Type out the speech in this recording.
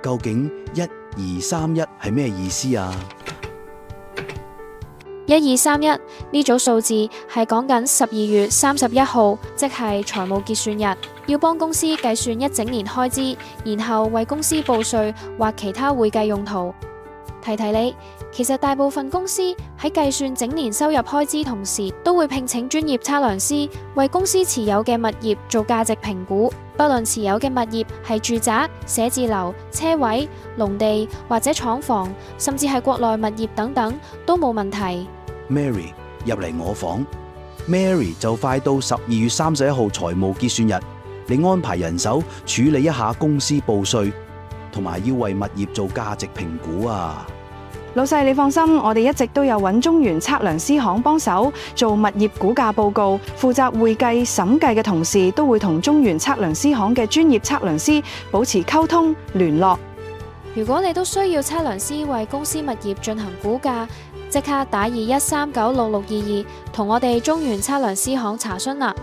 究竟1231係咩意思啊？1231呢組數字係講緊12月31號，即係財務結算日，要幫公司計算一整年開支，然後為公司報稅或其他會計用途。提提你，其實大部分公司喺計算整年收入開支同時，都會聘請專業測量師為公司持有嘅物業做價值評估，不論持有嘅物業係住宅、寫字樓、車位、農地或者廠房，甚至係國內物業等等，都冇問題。？Mary 入嚟我房，Mary 就快到12月31號財務結算日，你安排人手處理一下公司報稅，同埋要為物業做價值評估啊！老細你放心，我哋一直都有揾中原測量師行幫手做物業估價報告，負責會計審計嘅同事都會同中原測量師行嘅專業測量師保持溝通聯絡。如果你都需要測量師為公司物業進行估價，即刻打21396622同我哋中原測量師行查詢啦。